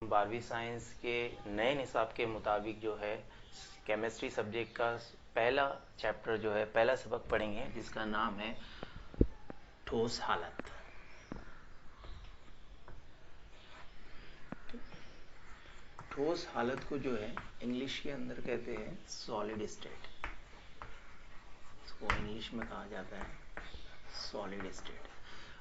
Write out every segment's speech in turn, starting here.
12वीं साइंस के नए निसाब के मुताबिक जो है केमिस्ट्री सब्जेक्ट का पहला चैप्टर जो है, पहला सबक पढ़ेंगे जिसका नाम है ठोस हालत। ठोस हालत को जो है इंग्लिश के अंदर कहते हैं सॉलिड स्टेट। इसको इंग्लिश में कहा जाता है सॉलिड स्टेट।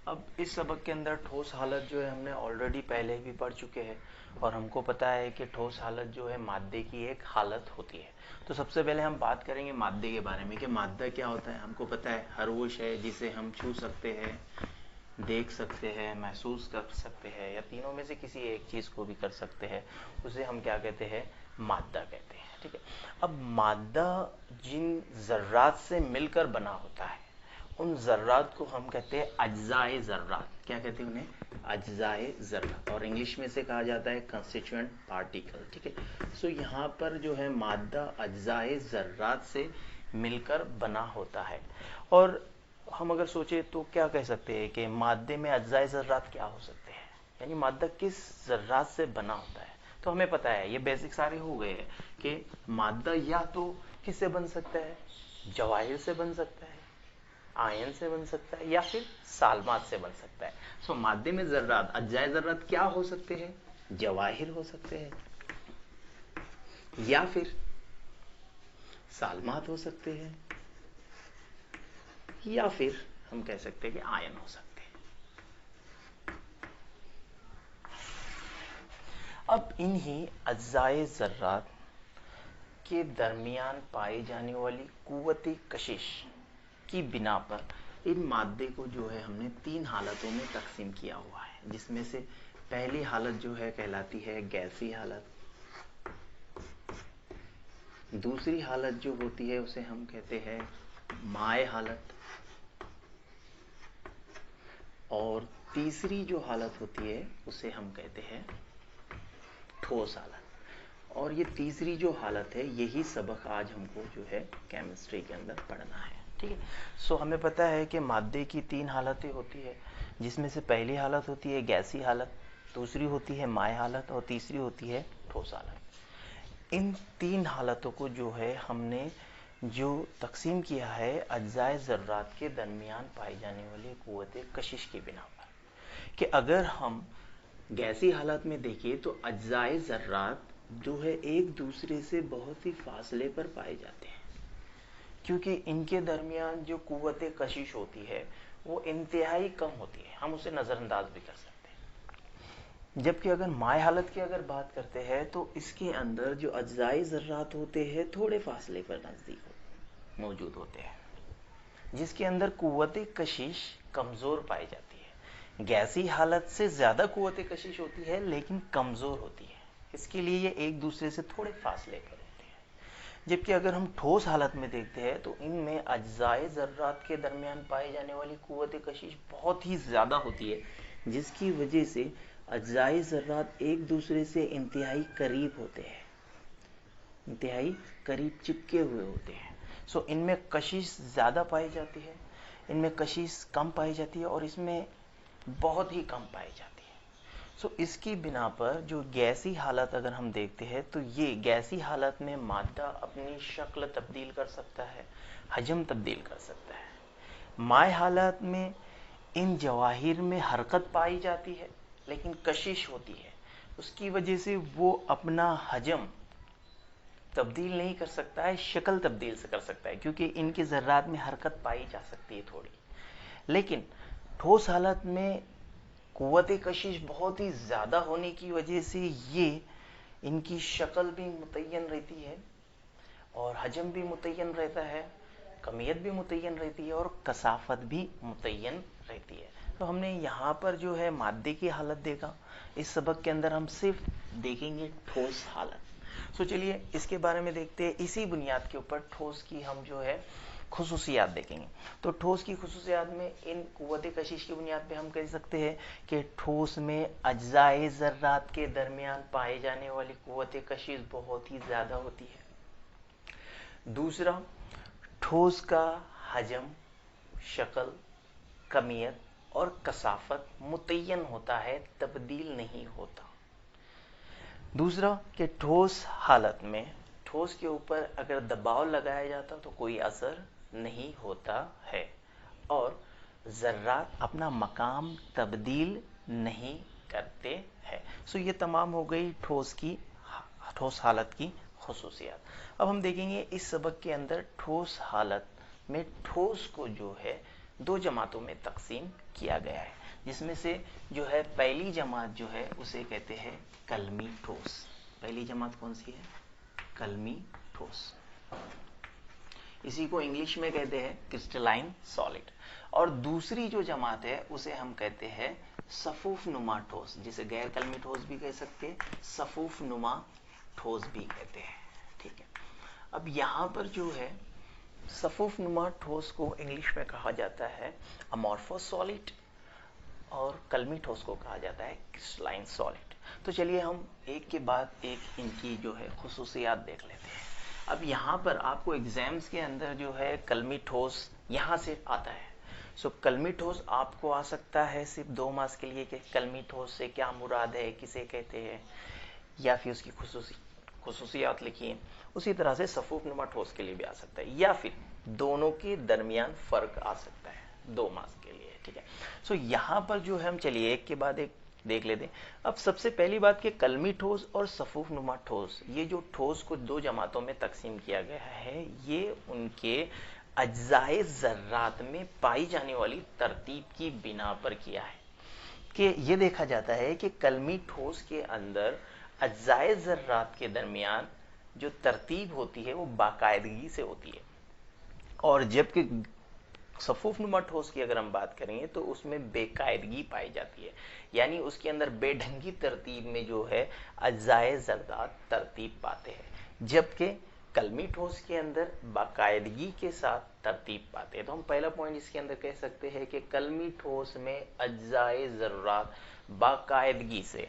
अब इस सबक के अंदर ठोस हालत जो है हमने ऑलरेडी पहले भी पढ़ चुके हैं और हमको पता है कि ठोस हालत जो है मादे की एक हालत होती है। तो सबसे पहले हम बात करेंगे मादे के बारे में कि मादा क्या होता है। हमको पता है हर वो शय जिसे हम छू सकते हैं, देख सकते हैं, महसूस कर सकते हैं या तीनों में से किसी एक चीज़ को भी कर सकते हैं, उसे हम क्या कहते हैं, मादा कहते हैं। ठीक है। अब मादा जिन ज़र्रात से मिलकर बना होता है उन ज़र्रात को हम कहते हैं अज्जाए ज़र्रात। क्या कहते हैं उन्हें? अज्जाए ज़र्रात, और इंग्लिश में से कहा जाता है कंस्टिट्यूएंट पार्टिकल। ठीक है। सो यहाँ पर जो है मादा अज्जाए ज़र्रात से मिलकर बना होता है। और हम अगर सोचे तो क्या कह सकते हैं कि मादे में अज्जाए ज़र्रात क्या हो सकते हैं, यानी मादा किस ज़र्रात से बना होता है। तो हमें पता है, ये बेसिक सारे हो गए हैं कि मादा या तो किससे बन सकता है, जवाहिर से बन सकता है, आयन से बन सकता है, या फिर सालमात से बन सकता है। सो मादे में ज़र्रात, अज्जाए ज़र्रात क्या हो सकते हैं? जवाहिर हो सकते हैं, या फिर सालमात हो सकते हैं, या फिर हम कह सकते हैं कि आयन हो सकते हैं। अब इन्हीं अज्जाए ज़र्रात के दरमियान पाई जाने वाली कुव्वत-ए कशिश की बिना पर इन मादे को जो है हमने तीन हालतों में तकसीम किया हुआ है, जिसमें से पहली हालत जो है कहलाती है गैसी हालत, दूसरी हालत जो होती है उसे हम कहते हैं माए हालत, और तीसरी जो हालत होती है उसे हम कहते हैं ठोस हालत। और ये तीसरी जो हालत है यही सबक आज हमको जो है केमिस्ट्री के अंदर पढ़ना है। ठीक है। सो हमें पता है कि मादे की तीन हालतें होती है, जिसमें से पहली हालत होती है गैसी हालत, दूसरी होती है माए हालत और तीसरी होती है ठोस हालत। इन तीन हालतों को जो है हमने जो तकसीम किया है अज्जाए ज़र्रात के दरमियान पाई जाने वाली कुव्वत-ए कशिश की बिना पर, कि अगर हम गैसी हालत में देखें तो अज्जाए ज़र्रात जो है एक दूसरे से बहुत ही फासले पर पाए जाते हैं, क्योंकि इनके दरमियान जो कुव्वत-ए कशिश होती है वो इंतहाई कम होती है, हम उसे नज़रअंदाज भी कर सकते हैं। जबकि अगर माए हालत की अगर बात करते हैं तो इसके अंदर जो अज्जाए ज़र्रात होते हैं थोड़े फासले पर नज़दीक मौजूद होते हैं, जिसके अंदर कुव्वत-ए कशिश कमज़ोर पाई जाती है। गैसी हालत से ज़्यादा कुव्वत-ए कशिश होती है लेकिन कमज़ोर होती है, इसके लिए ये एक दूसरे से थोड़े फासले पर होते हैं। जबकि अगर हम ठोस हालत में देखते हैं तो इनमें अज्जाए ज़र्रात के दरमियान पाई जाने वाली कुव्वत-ए कशिश बहुत ही ज़्यादा होती है, जिसकी वजह से अज्जाए ज़र्रात एक दूसरे से इंतहाई करीब होते हैं, इंतहाई करीब चिपके हुए होते हैं। सो इनमें कशिश ज़्यादा पाई जाती है, इनमें कशिश कम पाई जाती है, और इसमें बहुत ही कम पाई जाती है। सो इसकी बिना पर जो गैसी हालत अगर हम देखते हैं तो ये गैसी हालत में मादा अपनी शक्ल तब्दील कर सकता है, हजम तब्दील कर सकता है। माए हालत में इन जवाहिर में हरकत पाई जाती है लेकिन कशिश होती है, उसकी वजह से वो अपना हजम तब्दील नहीं कर सकता है, शक्ल तब्दील से कर सकता है, क्योंकि इनके ज़र्रात में हरकत पाई जा सकती है थोड़ी। लेकिन ठोस हालत में कुव्वत कशिश बहुत ही ज़्यादा होने की वजह से ये इनकी शक्ल भी मुतय्यन रहती है और हजम भी मुतय्यन रहता है, कमियत भी मुतय्यन रहती है और कसाफत भी मुतय्यन रहती है। तो हमने यहाँ पर जो है मादे की हालत देखा, इस सबक के अंदर हम सिर्फ देखेंगे ठोस हालत। तो चलिए इसके बारे में देखते हैं, इसी बुनियाद के ऊपर ठोस की हम जो है खुसूसियात देखेंगे। तो ठोस की खुसूसियात में इन कुव्वत कशिश की बुनियाद पे हम कह सकते हैं कि ठोस में अज्जाए ज़र्रात के दरमियान पाए जाने वाली कुव्वत कशिश बहुत ही ज़्यादा होती है। दूसरा, ठोस का हजम, शक्ल, कमियत और कसाफत मुतय्यन होता है, तब्दील नहीं होता। दूसरा कि ठोस हालत में ठोस के ऊपर अगर दबाव लगाया जाता तो कोई असर नहीं होता है और ज़र्रात अपना मकाम तब्दील नहीं करते हैं। सो ये तमाम हो गई ठोस हालत की खुसूसियात। अब हम देखेंगे इस सबक के अंदर ठोस हालत में ठोस को जो है दो जमातों में तकसीम किया गया है, जिसमें से जो है पहली जमात जो है उसे कहते हैं कलमी ठोस। पहली जमात कौन सी है? कलमी ठोस। इसी को इंग्लिश में कहते हैं क्रिस्टलाइन सॉलिड। और दूसरी जो जमात है उसे हम कहते हैं सफूफ नुमा ठोस, जिसे गैर कलमी ठोस भी कह सकते हैं, सफूफ नुमा ठोस भी कहते हैं। ठीक है, अब यहां पर जो है सफूफ नुमा ठोस को इंग्लिश में कहा जाता है अमॉर्फस सॉलिड और कलमी ठोस को कहा जाता है क्रिस्टलाइन सॉलिड। तो चलिए हम एक के बाद एक इनकी जो है खुसूसियात देख लेते हैं। अब यहाँ पर आपको एग्जाम्स के अंदर जो है कलमी ठोस यहाँ से आता है। सो कलमी ठोस आपको आ सकता है सिर्फ 2 मार्क्स के लिए कि कलमी ठोस से क्या मुराद है, किसे कहते हैं, या फिर उसकी खुसूसियात लिखिए। उसी तरह से सफूफ नुमा ठोस के लिए भी आ सकता है, या फिर दोनों के दरमियान फर्क आ सकता है 2 मार्क्स के लिए। ठीक है, सो यहाँ पर जो है हम चलिए एक के बाद एक देख लेते हैं। अब सबसे पहली बात कि कलमी ठोस और सफूफ नुमा ठोस, ये जो ठोस को 2 जमातों में तकसीम किया गया है, ये उनके अज्जाए ज़र्रात में पाई जाने वाली तरतीब की बिना पर किया है। कि ये देखा जाता है कि कलमी ठोस के अंदर अज्जाए ज़र्रात के दरमियान जो तरतीब होती है वो बाकायदगी से होती है, और जबकि सफूफ नुमा ठोस की अगर हम बात करेंगे तो उसमें बेकायदगी पाई जाती है, यानी उसके अंदर बेढंगी तरतीब में जो है अज्जाए ज़र्रात तरतीब पाते हैं, जबकि कलमी ठोस के अंदर बाकायदगी के साथ तरतीब पाते हैं। तो हम पहला पॉइंट इसके अंदर कह सकते हैं कि कलमी ठोस में अज्जाए ज़र्रात बाकायदगी से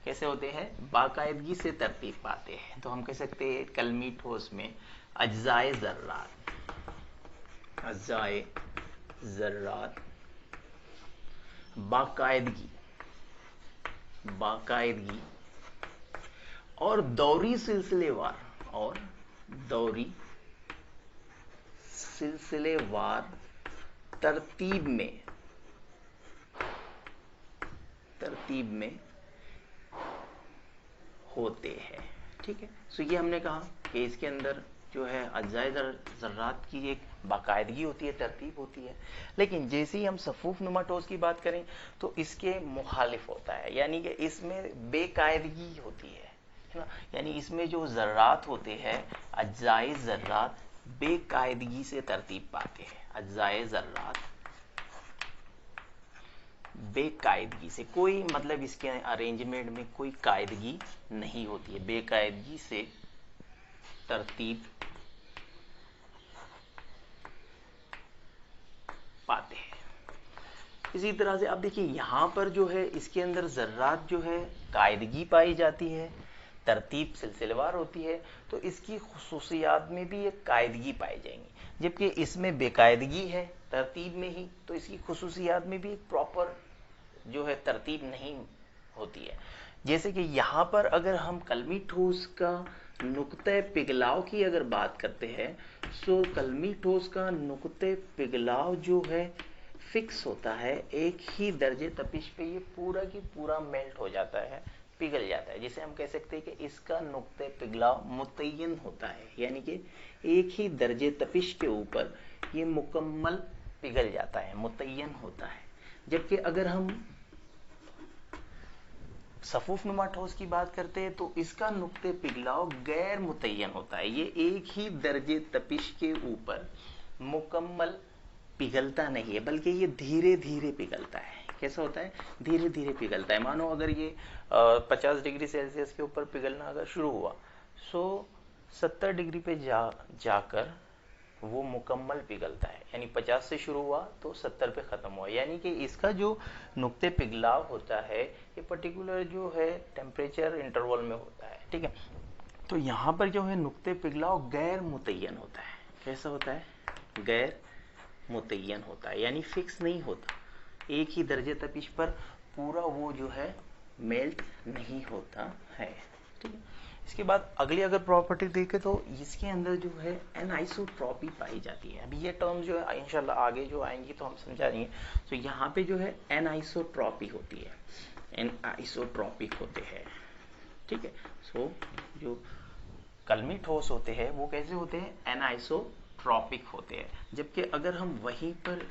कैसे होते हैं? बाकायदगी से तरतीब पाते हैं। तो हम कह सकते हैं कलमी ठोस में अज्जाए ज़र्रात बाकायदगी और दौरी सिलसिलेवार तरतीब में होते हैं। ठीक है, सो ये हमने कहा कि इसके अंदर जो है अज्जाए ज़र्रात की एक बाकायदगी होती है, तरतीब होती है। लेकिन जैसे ही हम सफूफ नुमा ठोस की बात करें तो इसके मुखालिफ होता है, यानी कि इसमें बेकायदगी होती है ना, यानी इसमें जो ज़र्रात होते हैं अज्जाए ज़र्रात बेकायदगी से तरतीब पाते हैं। अज्जाए ज़र्रात बेकायदगी से, कोई मतलब इसके अरेंजमेंट में कोई कायदगी नहीं होती है, बेकायदगी से तरतीब पाते हैं। इसी तरह से अब देखिए यहां पर जो है इसके अंदर ज़र्रात जो है कायदगी पाई जाती है, तरतीब सिलसिलेवार होती है, तो इसकी खुसूसियात में भी एक कायदगी पाई जाएंगी, जबकि इसमें बेकायदगी है तरतीब में ही, तो इसकी खुसूसियात में भी एक प्रॉपर जो है तरतीब नहीं होती है। जैसे कि यहाँ पर अगर हम कलमी ठोस का नुक्ते पिघलाव की अगर बात करते हैं, तो कलमी ठोस का नुक्ते पिघलाव जो है फिक्स होता है, एक ही दर्जे तपिश पे ये पूरा की पूरा मेल्ट हो जाता है, पिघल जाता है, जिसे हम कह सकते हैं कि इसका नुक्ते पिघलाव मुतय्यन होता है, यानी कि एक ही दर्जे तपिश के ऊपर ये मुकम्मल पिघल जाता है, मुतय्यन होता है। जबकि अगर हम सफूफ नुमा ठोस की बात करते हैं तो इसका नुक्ते पिघलाव गैर मुतय्यन होता है, ये एक ही दर्जे तपिश के ऊपर मुकम्मल पिघलता नहीं है, बल्कि ये धीरे धीरे पिघलता है। कैसा होता है? धीरे धीरे पिघलता है। मानो अगर ये 50 डिग्री सेल्सियस के ऊपर पिघलना अगर शुरू हुआ, सो 70 डिग्री पे जाकर वो मुकम्मल पिघलता है, यानी 50 से शुरू हुआ तो 70 पे खत्म हुआ, यानी कि इसका जो नुक्ते पिघलाव होता है ये पर्टिकुलर जो है टेम्परेचर इंटरवल में होता है। ठीक है, तो यहाँ पर जो है नुक्ते पिघलाव गैर मुतय्यन होता है। कैसा होता है? गैर मुतय्यन होता है, यानी फिक्स नहीं होता, एक ही दर्जे तपिश पर पूरा वो जो है मेल्ट नहीं होता है। ठीक है। इसके बाद अगली अगर प्रॉपर्टी देखें तो इसके अंदर जो है एनाइसोट्रॉपी पाई जाती है। अभी ये टर्म जो है इंशाल्लाह आगे जो आएंगी तो हम समझाएंगे। तो यहाँ पे जो है एनाइसोट्रॉपी होती है, एनाइसोट्रॉपिक होते हैं, ठीक है। सो जो कलमी ठोस होते हैं वो कैसे होते हैं, एनाइसोट्रॉपिक होते हैं। जबकि अगर हम वहीं पर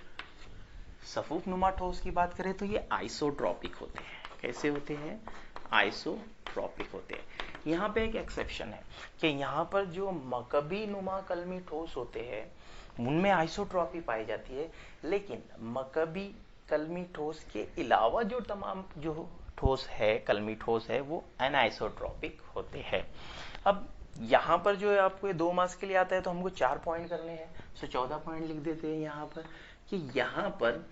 सफूफ नुमा ठोस की बात करें तो ये आइसोट्रॉपिक होते हैं। कैसे होते हैं, आइसोट्रॉपिक होते हैं। यहाँ पे एक एक्सेप्शन है कि यहाँ पर जो मकबी नुमा कलमी ठोस होते हैं उनमें आइसोट्रॉपी पाई जाती है, लेकिन मकबी कलमी ठोस के अलावा जो तमाम जो ठोस है, कलमी ठोस है, वो एनाइसोट्रॉपिक होते हैं। अब यहाँ पर जो है आपको ये 2 मार्क्स के लिए आता है तो हमको 4 पॉइंट करने हैं। सो 14 पॉइंट लिख देते हैं यहाँ पर कि यहाँ पर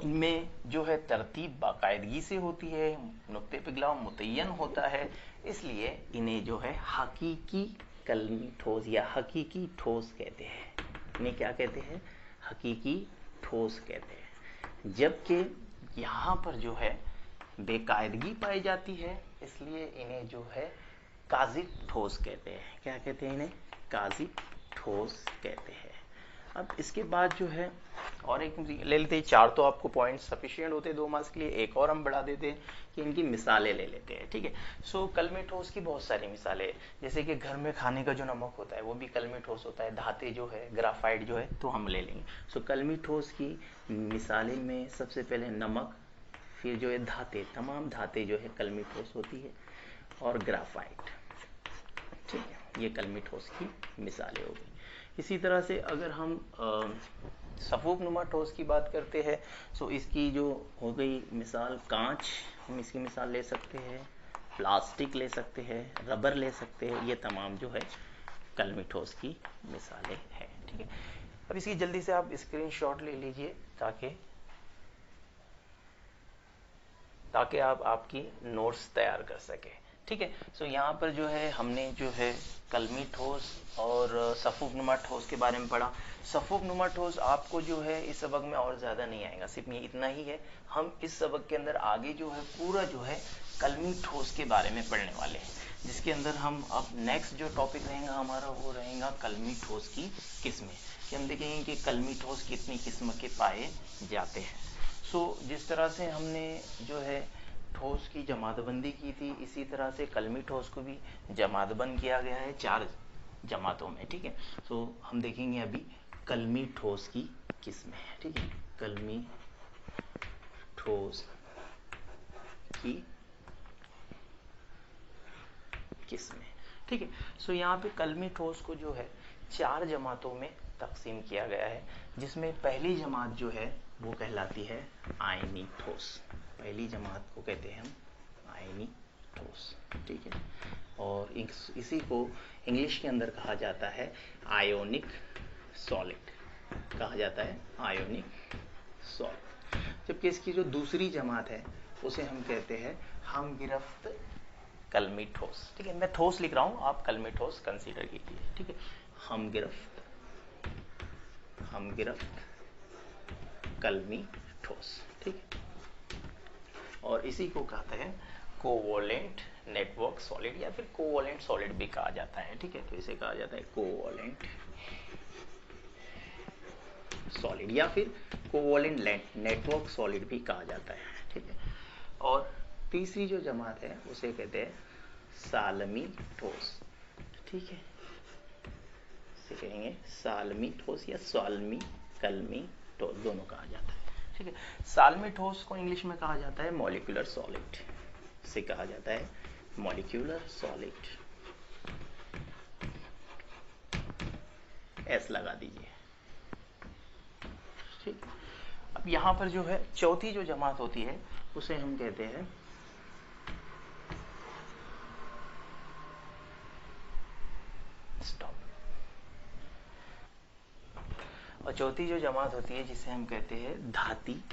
इनमें जो है तरतीब बाकायदगी से होती है, नुक्ते पे गिलाव मुतय्यन होता है, इसलिए इन्हें जो है हकीकी कलमी ठोस या हकीकी ठोस कहते हैं। इन्हें क्या कहते हैं, हकीकी ठोस कहते हैं। जबकि यहाँ पर जो है बेकायदगी पाई जाती है, इसलिए इन्हें जो है काजिब ठोस कहते हैं। क्या कहते हैं इन्हें, काजिब ठोस कहते हैं। अब इसके बाद जो है और एक ले लेते हैं, 4 तो आपको पॉइंट सफिशिएंट होते हैं 2 मार्क्स के लिए। एक और हम बढ़ा देते हैं कि इनकी मिसालें ले लेते हैं, ठीक है। सो कलमी ठोस की बहुत सारी मिसालें, जैसे कि घर में खाने का जो नमक होता है वो भी कलमी ठोस होता है, धाते जो है, ग्राफाइट जो है, तो हम ले लेंगे। सो कलमी ठोस की मिसालें में सबसे पहले नमक, फिर जो है धाते, तमाम धाते जो है कलमी ठोस होती है, और ग्राफाइट, ठीक है। ये कलमी ठोस की मिसालें हो गई। इसी तरह से अगर हम सफूफ नुमा ठोस की बात करते हैं तो इसकी जो हो गई मिसाल, कांच, हम इसकी मिसाल ले सकते हैं, प्लास्टिक ले सकते हैं, रबर ले सकते हैं, ये तमाम जो है कलमी ठोस की मिसालें हैं, ठीक है। अब इसकी जल्दी से आप स्क्रीनशॉट ले लीजिए ताकि आप आपकी नोट्स तैयार कर सके, ठीक है। सो यहाँ पर जो है हमने जो है कलमी ठोस और सफूफ नुमा ठोस के बारे में पढ़ा। सफूफ नुमा ठोस आपको जो है इस सबक में और ज़्यादा नहीं आएगा, सिर्फ ये इतना ही है। हम इस सबक के अंदर आगे जो है पूरा जो है कलमी ठोस के बारे में पढ़ने वाले हैं, जिसके अंदर हम अब नेक्स्ट जो टॉपिक रहेगा हमारा वो रहेगा कलमी ठोस की किस्में, कि हम देखेंगे कि कलमी ठोस कितनी किस्म के पाए जाते हैं। सो जिस तरह से हमने जो है ठोस की जमातबंदी की थी, इसी तरह से कलमी ठोस को भी जमातबंद किया गया है 4 जमातों में, ठीक है। सो हम देखेंगे अभी कलमी ठोस की किस्में, ठीक है, कलमी ठोस की किस्में, ठीक है। सो यहाँ पे कलमी ठोस को जो है 4 जमातों में तकसीम किया गया है, जिसमें पहली जमात जो है वो कहलाती है आयनी ठोस। पहली जमात को कहते हैं हम आयनी ठोस, ठीक है। और इसी को इंग्लिश के अंदर कहा जाता है आयोनिक सॉलिड, कहा जाता है आयोनिक सॉलिड। जबकि इसकी जो दूसरी जमात है उसे हम कहते हैं हम गिरफ्त कलमी ठोस, ठीक है। मैं ठोस लिख रहा हूं, आप कलमी ठोस कंसीडर कीजिए, ठीक है। हम गिरफ्त कलमी ठोस, ठीक है। और इसी को कहते हैं कोवैलेंट नेटवर्क सॉलिड, या फिर कोवैलेंट सॉलिड भी कहा जाता है, ठीक है। तो इसे कहा जाता है कोवैलेंट सॉलिड या फिर कोवैलेंट नेटवर्क सॉलिड भी कहा जाता है, ठीक है। और तीसरी जो जमात है उसे कहते हैं सालमी ठोस, ठीक है। इसे कहेंगे सालमी ठोस या सालमी कलमी ठोस, दोनों कहा जाता है, ठीक है। सालमी ठोस को इंग्लिश में कहा जाता है मॉलिक्यूलर सॉलिड, से कहा जाता है मॉलिक्यूलर सॉलिड, एस लगा दीजिए, ठीक। अब यहाँ पर जो है चौथी जो जमात होती है उसे हम कहते हैं और चौथी जो जमात होती है जिसे हम कहते हैं धाती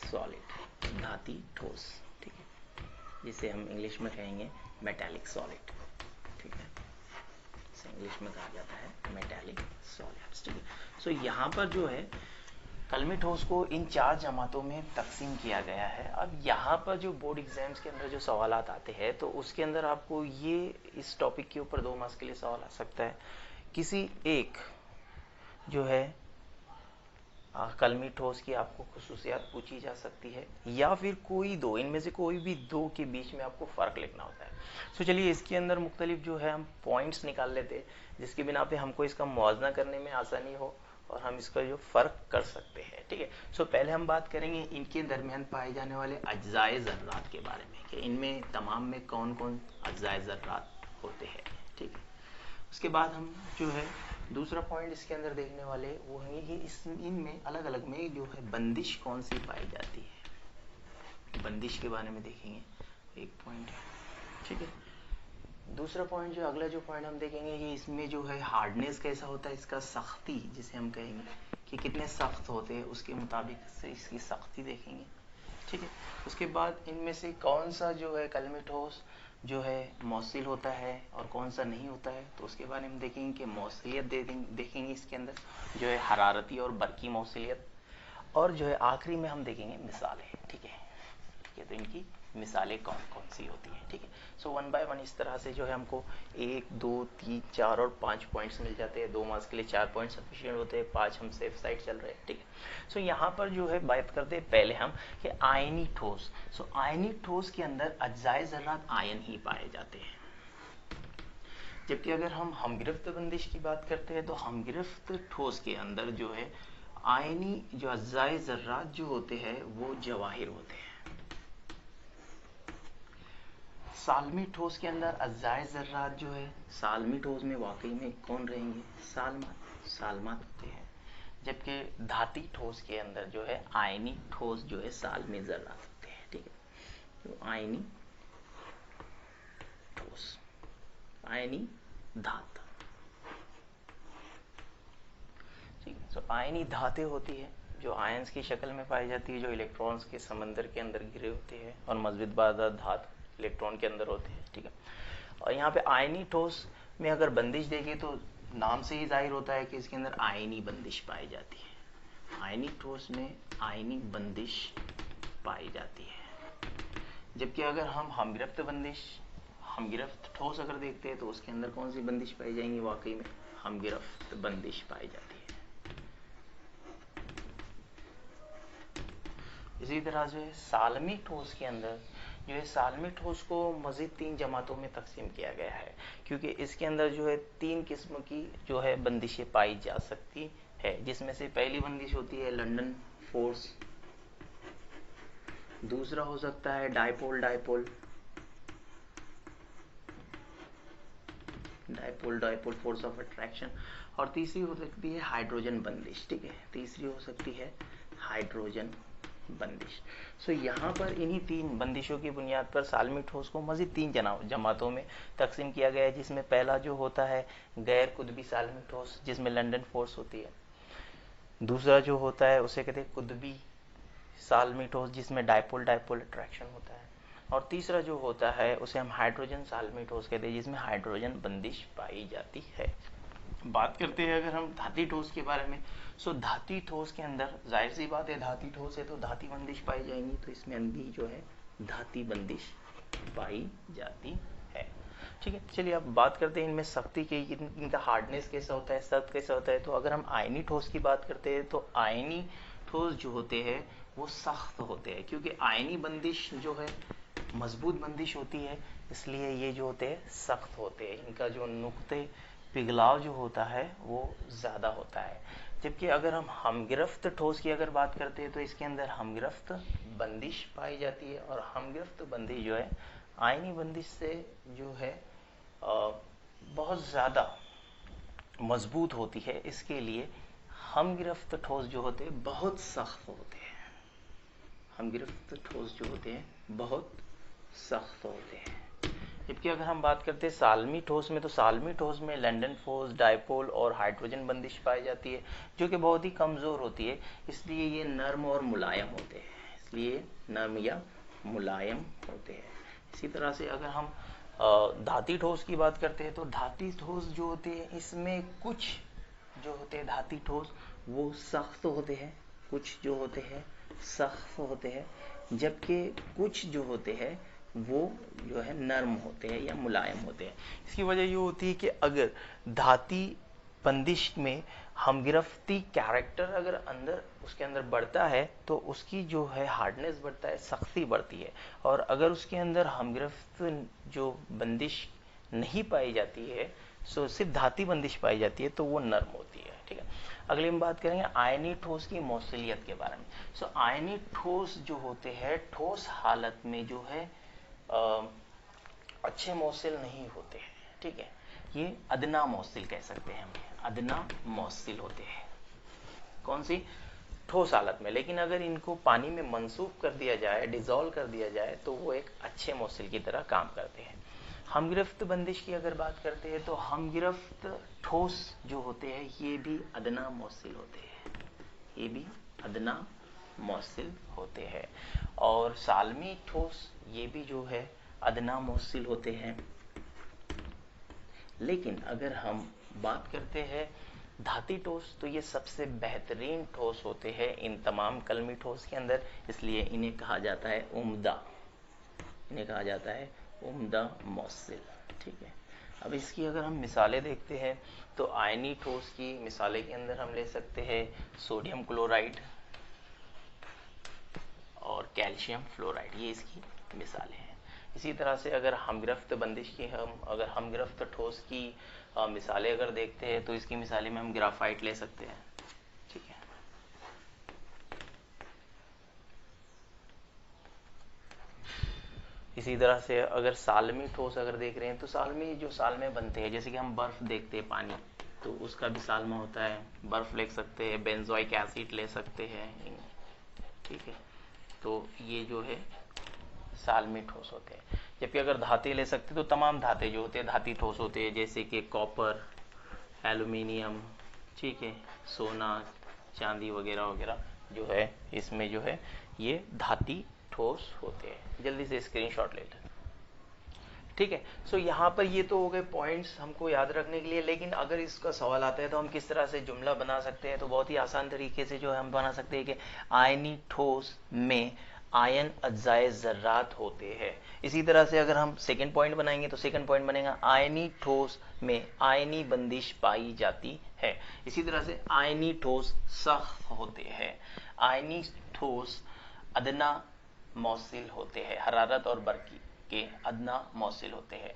सॉलिड, धाती ठोस, ठीक है, जिसे हम इंग्लिश में कहेंगे मेटालिक सॉलिड, ठीक है। इसे इंग्लिश में कहा जाता है मेटालिक सॉलिड्स, ठीक है। सो यहाँ पर जो है कलमी ठोस को इन 4 जमातों में तकसीम किया गया है। अब यहाँ पर जो बोर्ड एग्जाम्स के अंदर जो सवालात आते हैं तो उसके अंदर आपको ये इस टॉपिक के ऊपर 2 मार्क्स के लिए सवाल आ सकता है। किसी एक जो है कलमी ठोस की आपको खुसूसियात पूछी जा सकती है, या फिर कोई दो, इनमें से कोई भी दो के बीच में आपको फ़र्क लिखना होता है। तो चलिए इसके अंदर मुख्तलिफ जो है हम पॉइंट्स निकाल लेते हैं जिसकी बिना पे हमको इसका मुआवजा करने में आसानी हो और हम इसका जो फ़र्क कर सकते हैं। ठीक है, सो पहले हम बात करेंगे इनके दरमियान पाए जाने वाले अज्जाए ज़र्रात के बारे में कि इनमें तमाम में कौन कौन अज्जाए ज़र्रात होते हैं। ठीक है, उसके बाद हम जो है दूसरा पॉइंट इसके अंदर देखने वाले वो है कि इनमें अलग अलग में जो है बंदिश कौन सी पाई जाती है, बंदिश के बारे में देखेंगे एक पॉइंट। ठीक है, दूसरा पॉइंट जो अगला जो पॉइंट हम देखेंगे कि इसमें जो है हार्डनेस कैसा होता है, इसका सख्ती जिसे हम कहेंगे कि कितने सख्त होते हैं उसके मुताबिक से इसकी सख्ती देखेंगे। ठीक है, उसके बाद इनमें से कौन सा जो है कलमी ठोस जो है मौसिल होता है और कौन सा नहीं होता है, तो उसके बारे में हम देखेंगे कि मौसिलियत देखेंगे इसके अंदर जो है हरारती और बरकी मौसिलियत, और जो है आखिरी में हम देखेंगे मिसालें। ठीक है, तो इनकी मिसालें कौन कौन सी होती हैं। ठीक है, सो 1 बाय 1 इस तरह से जो है हमको 1 2 3 4 और 5 पॉइंट्स मिल जाते हैं। 2 मार्क्स के लिए 4 पॉइंट सफिशिएंट होते हैं, 5 हम सेफ साइड चल रहे हैं। ठीक है, सो यहाँ पर जो है बात करते हैं पहले हम कि आयनी ठोस। सो आयनी ठोस के अंदर अज्जाए ज़र्रात आयन ही पाए जाते हैं, जबकि अगर हम हमगिरफ्त बंदिश की बात करते हैं तो हमगिरफ्त ठोस के अंदर जो है आयनी जो अज्जाए ज़र्रात जो होते हैं वो जवाहिर होते हैं। सालमी ठोस के अंदर अज्जाए ज़र्रात जो है सालमी ठोस में वाकई में कौन रहेंगे, सालमात होते हैं, जबकि धाती ठोस के अंदर जो है आयनी ठोस जो है सालमी ज़र्रात होते हैं। ठीक है, तो आयनी ठोस, आयनी धात। ठीक है, तो आयनी धातें होती है जो आयंस की शक्ल में पाई जाती है, जो इलेक्ट्रॉन्स के समंदर के अंदर घिरे होते हैं और मज़बूत बाज़ा धात इलेक्ट्रॉन के अंदर होते हैं। ठीक है, और यहाँ पे आयनी ठोस में अगर बंदिश देखें तो नाम से ही जाहिर होता है कि इसके अंदर आयनी बंदिश पाई जाती है। आयनी ठोस में आयनी बंदिश पाई जाती है, जबकि अगर हम हमगिरफ्त ठोस अगर देखते हैं तो उसके अंदर कौन सी बंदिश पाई जाएंगी, वाकई में हमगिरफ्त बंदिश पाई जाती है। इसी तरह जो है सालमी ठोस के अंदर जो है सालमी ठोस को मज़ीद 3 जमातों में तकसीम किया गया है, क्योंकि इसके अंदर जो है 3 किस्म की जो है बंदिशें पाई जा सकती है, जिसमें से पहली बंदिश होती है लंदन फोर्स, दूसरा हो सकता है dipole dipole force of attraction, और तीसरी हो सकती है हाइड्रोजन बंदिश। ठीक है, तीसरी हो सकती है हाइड्रोजन बंदिश। सो यहाँ पर इन्हीं 3 बंदिशों की बुनियाद पर सालमी ठोस को मज़ीद 3 जमातों में तकसीम किया गया है, जिसमें पहला जो होता है गैर कुतबी सालमी ठोस जिसमें लंदन फोर्स होती है, दूसरा जो होता है उसे कहते हैं कुतबी सालमी ठोस जिसमें डायपोल अट्रैक्शन होता है, और तीसरा जो होता है उसे हम हाइड्रोजन सालमी ठोस कहते हैं जिसमें हाइड्रोजन बंदिश पाई जाती है। बात करते हैं अगर हम धाती ठोस के बारे में, सो धाती ठोस के अंदर जाहिर सी बात है धाती ठोस है तो धाती बंदिश पाई जाएंगी, तो इसमें भी जो है धाती बंदिश पाई जाती है। ठीक है, चलिए अब बात करते हैं इनमें सख्ती की, इनका हार्डनेस कैसा होता है, सख्त कैसा होता है। तो अगर हम आयनी ठोस की बात करते हैं तो आयनी ठोस जो होते हैं वो सख्त होते हैं, क्योंकि आयनी बंदिश जो है मजबूत बंदिश होती है, इसलिए ये जो होते हैं सख्त होते हैं, इनका जो नुक्ते पिघलाव जो होता है वो ज़्यादा होता है। जबकि अगर हम हमगिरफ्त ठोस की अगर बात करते हैं तो इसके अंदर हमगिरफ्त बंदिश पाई जाती है, और हमगिरफ्त बंदिश जो है आयनी बंदिश से जो है बहुत ज़्यादा मजबूत होती है, इसके लिए हमगिरफ्त ठोस जो होते हैं बहुत सख्त होते हैं, हमगिरफ्त ठोस जो होते हैं बहुत सख्त होते हैं। जबकि अगर हम बात करते हैं सालमी ठोस में, तो सालमी ठोस में लंदन फोर्स, डायपोल और हाइड्रोजन बंदिश पाई जाती है, जो कि बहुत ही कमज़ोर होती है, इसलिए ये नर्म और मुलायम होते हैं, इसलिए नर्म या मुलायम होते हैं। इसी तरह से अगर हम धाती ठोस की बात करते हैं तो धाती ठोस जो होते हैं इसमें कुछ जो होते हैं धाती ठोस वो सख्त होते हैं, कुछ जो होते हैं सख्त होते हैं, जबकि कुछ जो होते हैं वो जो है नरम होते हैं या मुलायम होते हैं। इसकी वजह ये होती है कि अगर धाती बंदिश में हमगिरफ्ती कैरेक्टर अगर अंदर उसके अंदर बढ़ता है तो उसकी जो है हार्डनेस बढ़ता है, सख्ती बढ़ती है, और अगर उसके अंदर हमगिरफ्त जो बंदिश नहीं पाई जाती है, सो सिर्फ धाती बंदिश पाई जाती है, तो वो नर्म होती है। ठीक है, अगली हम बात करेंगे आयनी ठोस की मौसलियत के बारे में। सो आयनी ठोस जो होते हैं ठोस हालत में जो है अच्छे मौसिल नहीं होते हैं। ठीक है, ये अदना मौसिल कह सकते हैं हम, अदना मौसिल होते हैं कौन सी ठोस हालत में, लेकिन अगर इनको पानी में मंसूब कर दिया जाए, डिजोल्व कर दिया जाए, तो वो एक अच्छे मौसिल की तरह काम करते हैं। हमगिरफ्त बंदिश की अगर बात करते हैं तो हमगिरफ्त ठोस जो होते हैं ये भी अदना मौसिल होते हैं, ये भी अदना मौसिल होते हैं, और सालमी ठोस ये भी जो है अदना मौसिल होते हैं। लेकिन अगर हम बात करते हैं धाती ठोस, तो ये सबसे बेहतरीन ठोस होते हैं इन तमाम कलमी ठोस के अंदर, इसलिए इन्हें कहा जाता है उम्दा, इन्हें कहा जाता है उम्दा मौसिल। ठीक है, अब इसकी अगर हम मिसालें देखते हैं तो आयनी ठोस की मिसालें के अंदर हम ले सकते हैं सोडियम क्लोराइड और कैल्शियम फ्लोराइड, ये इसकी मिसालें हैं। इसी तरह से अगर हमगिरफ्त बंदिश की हम अगर हमगिरफ्त ठोस की मिसालें अगर देखते हैं तो इसकी मिसालें में हम ग्राफाइट ले सकते हैं। ठीक है, इसी तरह से अगर सालमी ठोस अगर देख रहे हैं तो सालमी जो सालमे बनते हैं, जैसे कि हम बर्फ देखते हैं पानी, तो उसका भी सालमा होता है, बर्फ ले सकते हैं, बेंजोइक एसिड ले सकते हैं। ठीक है, तो ये जो है सालमी ठोस होते हैं। जबकि अगर धाते ले सकते तो तमाम धाते जो होते हैं धाती ठोस होते हैं, जैसे कि कॉपर, एल्यूमिनियम, ठीक है, सोना, चांदी वगैरह वगैरह जो है इसमें जो है ये धाती ठोस होते हैं। जल्दी से स्क्रीनशॉट ले लें। ठीक है, सो यहाँ पर ये तो हो गए पॉइंट्स हमको याद रखने के लिए, लेकिन अगर इसका सवाल आता है तो हम किस तरह से जुमला बना सकते हैं, तो बहुत ही आसान तरीके से जो है हम बना सकते हैं कि आयनी ठोस में आयन अज्जाए ज़र्रात होते हैं। इसी तरह से अगर हम सेकंड पॉइंट बनाएंगे तो सेकंड पॉइंट बनेगा आयनी ठोस में आयनी बंदिश पाई जाती है। इसी तरह से आयनी ठोस सख्त होते हैं, आयनी ठोस अदना मौसिल होते हैं, हरारत और बरकी के अदना मौसिल होते हैं।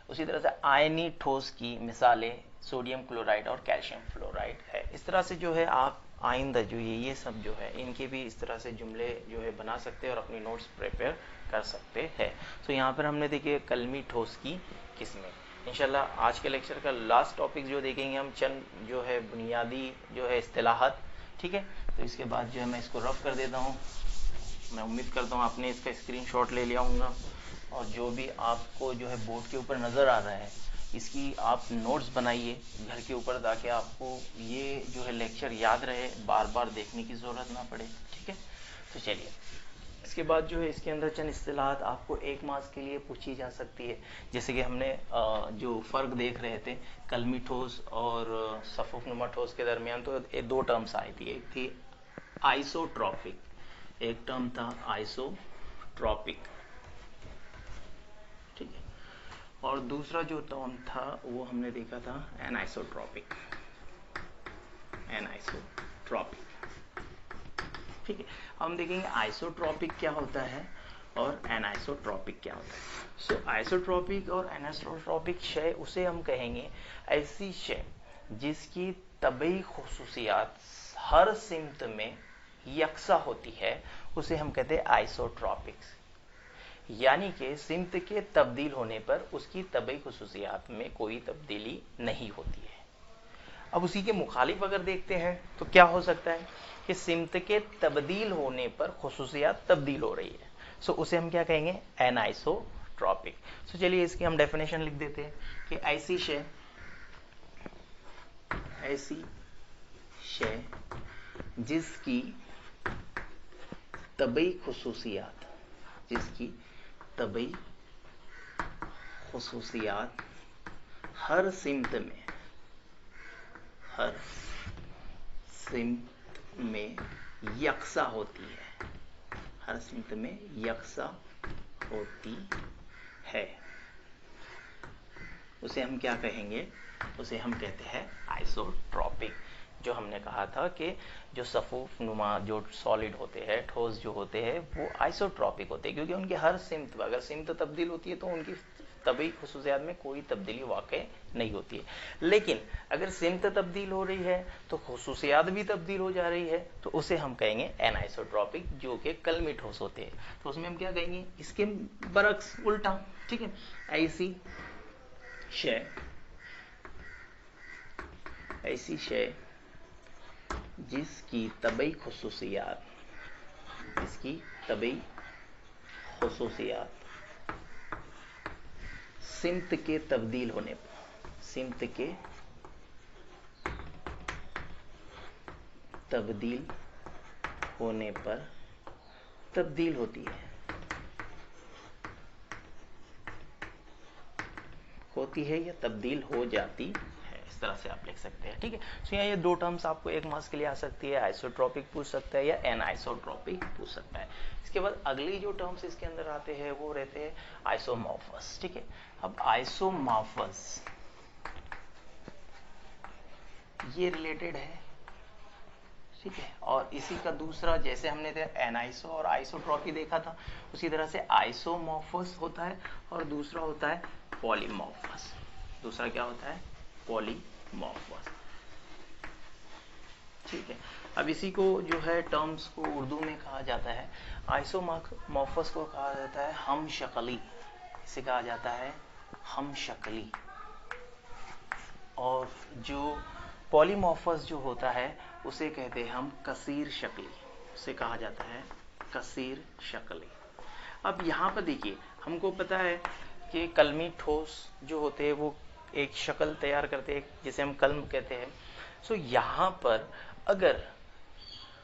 उसी तरह से आयनी ठोस की मिसालें सोडियम क्लोराइड और कैल्शियम फ्लोराइड है। इस तरह से जो है आप आइंदा जो ये सब जो है इनके भी इस तरह से जुमले जो है बना सकते हैं और अपनी नोट्स प्रिपेयर कर सकते हैं। तो यहाँ पर हमने देखिए कलमी ठोस की किस्में। इंशाल्लाह आज के लेक्चर का लास्ट टॉपिक जो देखेंगे हम चंद जो है बुनियादी जो है इस्तिलाहात। ठीक है, तो इसके बाद जो है मैं इसको रफ कर देता हूँ। मैं उम्मीद करता हूँ आपने इसका स्क्रीनशॉट ले लिया होगा, और जो भी आपको जो है बोर्ड के ऊपर नज़र आ रहा है इसकी आप नोट्स बनाइए घर के ऊपर, ताकि आपको ये जो है लेक्चर याद रहे, बार बार देखने की ज़रूरत ना पड़े। ठीक है, तो चलिए इसके बाद जो है इसके अंदर चंद इस्तिलाहात आपको 1 मार्क्स के लिए पूछी जा सकती है। जैसे कि हमने जो फ़र्क देख रहे थे कलमी ठोस और सफ़ुफ़नुमा ठोस के दरमियान, तो ये 2 टर्म्स आई थी, एक थी आइसोट्रॉपिक, एक टर्म था आइसोट्रॉपिक। ठीक है, और दूसरा जो टर्म था वो हमने देखा था एनाइसोट्रॉपिक, एनाइसोट्रॉपिक। ठीक है, हम देखेंगे आइसोट्रॉपिक क्या होता है और एनाइसोट्रॉपिक क्या होता है। सो आइसोट्रॉपिक और एनाइसोट्रॉपिक शय उसे हम कहेंगे ऐसी शय जिसकी तबई खुसूसियात हर सिमत में यकसा होती है, उसे हम कहते हैं आइसोट्रॉपिक्स। यानी कि सिमत के तब्दील होने पर उसकी तबई खुसूसियात में कोई तब्दीली नहीं होती है। अब उसी के मुखालिफ अगर देखते हैं तो क्या हो सकता है कि सिमत के तब्दील होने पर खुसूसियात तब्दील हो रही है, सो उसे हम क्या कहेंगे एनाइसोट्रॉपिक। सो चलिए इसकी हम डेफिनेशन लिख देते हैं कि ऐसी शय जिसकी तबई खुसूसियात हर सिमत में यकसा होती है, हर सिमत में यकसा होती है, उसे हम क्या कहेंगे? उसे हम कहते हैं आइसोट्रॉपिक। जो हमने कहा था कि जो सफूफ नुमा जो सॉलिड होते हैं, ठोस जो होते हैं, वो आइसोट्रॉपिक होते हैं, क्योंकि उनकी हर सिमत, अगर सिमत तब्दील होती है तो उनकी तभी खुसूसियात में कोई तब्दीली वाक़ई नहीं होती है। लेकिन अगर सिमत तब्दील हो रही है तो खुसूसियात भी तब्दील हो जा रही है, तो उसे हम कहेंगे एनाइसोट्रॉपिक, जो कि कलमी ठोस होते हैं। तो उसमें हम क्या कहेंगे? इसके बरक्स, उल्टा, ठीक है। ऐसी शय जिसकी तबई खुसूसियात सिमत के तब्दील होने पर तब्दील होती है या तब्दील हो जाती है, इस तरह से आप लिख सकते हैं, ठीक है। तो यहाँ ये दो टर्म्स आपको एक मार्क्स के लिए आ सकती है, आइसोट्रॉपिक पूछ सकता है या एनाइसोट्रॉपिक पूछ सकता है। इसके बाद अगली जो टर्म्स इसके अंदर आते हैं वो रहते हैं आइसोमॉर्फस, ठीक है। अब आइसोमॉर्फस ये रिलेटेड है, ठीक है। और इसी का दूसरा, जैसे हमने एनाइसो और आइसोट्रॉपी देखा था, उसी तरह से आइसोमॉर्फस होता है और दूसरा होता है पॉलीमॉर्फस। दूसरा क्या होता है? पॉलीमॉर्फस, ठीक है। अब इसी को जो है टर्म्स को उर्दू में कहा जाता है, आइसोमॉर्फस को कहा जाता है हम शक्ली, इसे कहा जाता है हम शक्ली। और जो पॉलीमॉर्फस जो होता है उसे कहते हैं हम कसीर शक्ली, उसे कहा जाता है कसीर शक्ली। अब यहाँ पर देखिए, हमको पता है कि कलमी ठोस जो होते हैं वो एक शक्ल तैयार करते हैं जिसे हम कलम कहते हैं। सो यहाँ पर अगर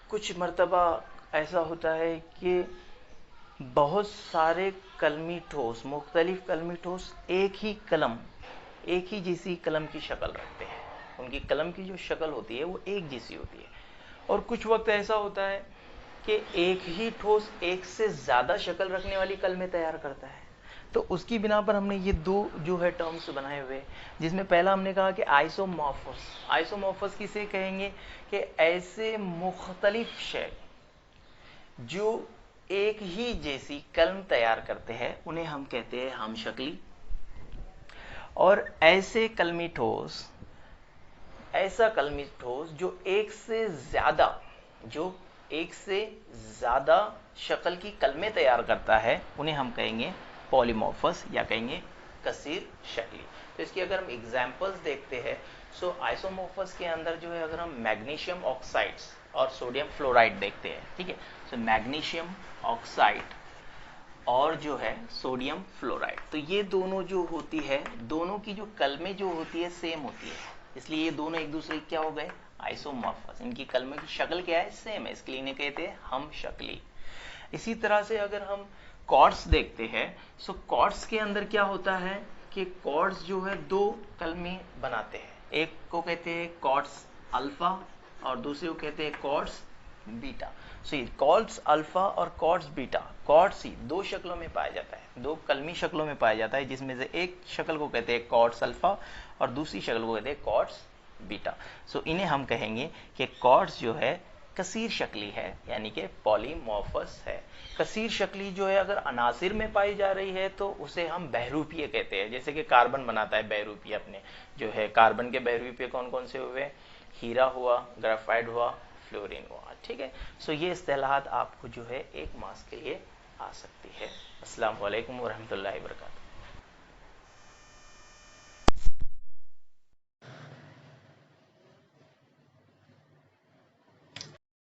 कुछ मर्तबा ऐसा होता है कि बहुत सारे कलमी ठोस, मुख्तलिफ कलमी ठोस एक ही जैसी कलम की शक्ल रखते हैं, उनकी कलम की जो शक्ल होती है वो एक जैसी होती है। और कुछ वक्त ऐसा होता है कि एक ही ठोस एक से ज्यादा शक्ल रखने वाली कलमें तैयार करता है। तो उसकी बिना पर हमने ये दो जो है टर्म्स बनाए हुए, जिसमें पहला हमने कहा कि आइसोमॉर्फस किसे कहेंगे? कि ऐसे मुख्तलिफ शय जो एक ही जैसी कलम तैयार करते हैं उन्हें हम कहते हैं हम शक्ली। और ऐसा कलमी ठोस जो एक से ज्यादा शक्ल की कलमें तैयार करता है उन्हें हम कहेंगे पॉलीमॉर्फस या कहेंगे कसीर शक्ली। तो इसकी अगर हम एग्जांपल्स देखते हैं, सो आइसोमॉर्फस के अंदर जो है, अगर हम मैग्नीशियम ऑक्साइड्स और सोडियम फ्लोराइड देखते हैं, ठीक है। सो मैग्नीशियम ऑक्साइड और जो है सोडियम फ्लोराइड, तो ये दोनों जो होती है, दोनों की जो कलमें जो होती है सेम होती है, इसलिए ये दोनों एक दूसरे क्या हो गए? आइसोमॉर्फस। इनकी कलमे की शक्ल क्या है? सेम है, इसके लिए इन्हें कहते हैं हम शक्ली। इसी तरह से अगर हम कॉर्ड्स देखते हैं, सो कॉर्ड्स के अंदर क्या होता है कि कॉर्ड्स जो है दो कलमे बनाते हैं, एक को कहते हैं कॉर्ड्स अल्फा और दूसरे को कहते हैं कॉर्ड्स बीटा। सो ये कॉर्ड्स अल्फा और कॉर्ड्स बीटा, कॉर्ड्स ही दो शक्लों में पाया जाता है, दो कलमी शक्लों में पाया जाता है, जिसमें से एक शक्ल को कहते हैं कॉर्ड्स अल्फा और दूसरी शक्ल को कहते हैं कॉर्ड्स बीटा। सो इन्हें हम कहेंगे कि कॉर्ड्स जो है कसीर शक्ली है, यानी कि पॉलीमॉर्फस है। कसीर शक्ली जो है अगर अनासिर में पाई जा रही है तो उसे हम बहरूपीय कहते हैं, जैसे कि कार्बन बनाता है बहरूपीय अपने, जो है कार्बन के बहरूपीय कौन कौन से हुए? हीरा हुआ, ग्राफाइट हुआ, फ्लोरीन हुआ, ठीक है। सो ये इस्तेलाहात आपको जो है एक मार्क्स के लिए आ सकती है। अस्सलाम वालेकुम व रहमतुल्लाहि व बरकातहू।